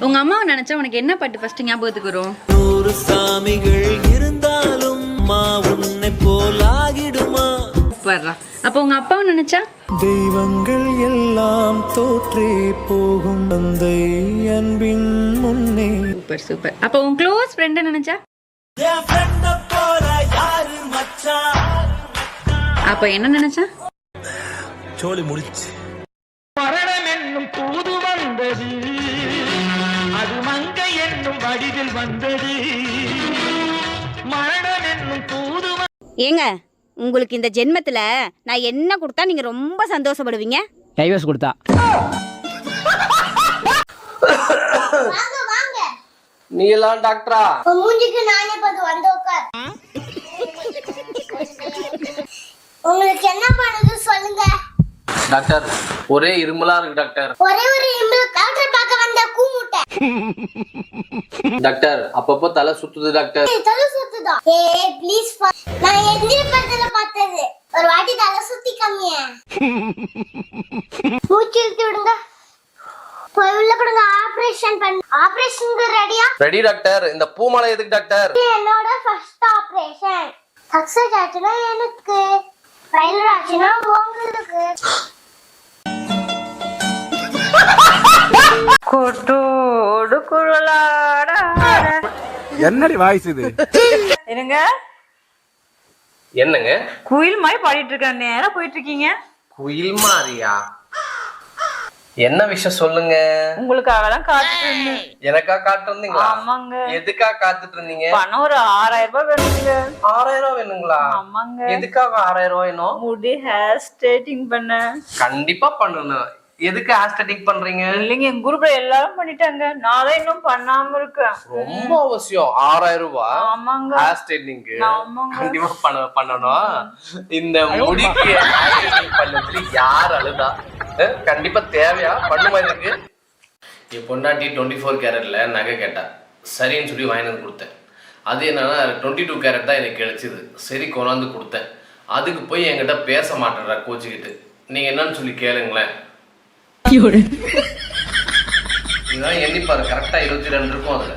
உங்க அம்மாவை நினைச்சா உனக்கு என்ன பாட்டு ஃபர்ஸ்ட் ஞாபகத்துக்கு வரும்? 100 சாமிகள் இருந்தாலும் மா உன்னை போலாகிடுமா. சூப்பர்ரா. அப்ப உங்க அப்பாவை நினைச்சா? தெய்வங்கள் எல்லாம் தோற்றே போகும் தந்தை அன்பின் முன்னே. Super super. அப்ப உன் க்ளோஸ் ஃப்ரெண்ட் நினைச்சா? அப்ப என்ன நினைச்சா? சோலி முடிச்சு. மரணம் என்னும் தூது வந்தது, அது மங்கை என்னும் வடிவில் வந்தது. மரணம் என்னும் தூது. ஏங்க, உங்களுக்கு இந்த ஜென்மத்துல நான் என்ன கொடுத்தா நீங்க ரொம்ப சந்தோஷப்படுவீங்க? டைவர்ஸ் கொடுத்தா. நீ எல்லாம் டாக்டரா? மூஞ்சிக்கு நானே பார்த்து வந்து உட்கார். உங்களுக்கு என்ன பண்ணுது சொல்லுங்க டாக்டர். ஒரே இருமலா இருக்கு டாக்டர். ஒரே ஒரு இருமல். டாக்டர் பார்க்க வந்த கூமுட்டை. டாக்டர் அப்பப்போ தலை சுத்துது டாக்டர். தலை சுத்துதா? ஏய் ப்ளீஸ், நான் எந்திர படத்துல பார்த்தது. ஒரு வாட்டி தலை சுத்தி கம்மியா. மூச்சு இழுத்து விடுங்க. போய் உள்ள போடுங்க. ஆபரேஷன் பண்ணு. ஆபரேஷனுக்கு ரெடியா? Ready doctor. இந்த பூமாலை எதுக்கு டாக்டர்? என்னோட ஃபர்ஸ்ட் ஆபரேஷன். சக்சஸ் ஆச்சுன்னா எனக்கு, ஃபெயிலியர் ஆச்சுன்னா உங்களுக்கு. கோட்டோடு குரலாட. என்னடி வாய்ஸ் இது? என்னங்க என்னங்க குயில் மாதிரி பாடிட்டு இருக்க நேரா போயிட்டு இருக்கீங்க? குயில் மாறியா? என்ன விஷயம் சொல்லுங்க. உங்களுக்காக தான் காத்துட்டு இருந்தேன். எனக்கா காட்டு இருந்தீங்களா? ஆமாங்க. எதுக்கா காத்துட்டு இருந்தீங்க? பணம் ஒரு 6000 ரூபாய் வேணுங்க. 6000 வேணுங்களா? ஆமாங்க. எதுக்காக 6000 வேணும்? முடி ஹேர் ஸ்ட்ரைட்டிங் பண்ண. கண்டிப்பா பண்ணணும். எதுக்கு ஹேர் ஸ்ட்ரைட்டிங் பண்றீங்க? இல்லைங்க, எங்க குரூப்ல எல்லாரும் பண்ணிட்டாங்க. நான் தான் இன்னும் பண்ணாம இருக்கேன். ரொம்ப அவசியம். 6000 ரூபாய் ஆமாங்க. ஹேர் ஸ்ட்ரைட்டிங்க்கு ஆமாங்க. கண்டிப்பா பண்ணணும். இந்த முடிக்கு ஹேர் ஸ்ட்ரைட்டிங் பண்ணதுக்கு யார் அழுதா? கண்டிப்பா தேவையா? பண்ணுமா இதுக்கு? என் பொண்டாட்டி 24 கேரட்ல நகை கேட்டா. சரின்னு சொல்லி வாங்கிட்டு வந்து கொடுத்தேன். அது என்னன்னா 22 கேரட் தான் எனக்கு கிடைச்சிது. சரி கொண்டாந்து கொடுத்தேன். அதுக்கு போய் என்கிட்ட பேச மாட்டேன்றா கோச்சிக்கிட்டு. நீங்க என்னன்னு சொல்லி கேளுங்களேன். இதெல்லாம் எண்ணி பாரு, கரெக்டா 22 இருக்கும் அதுல.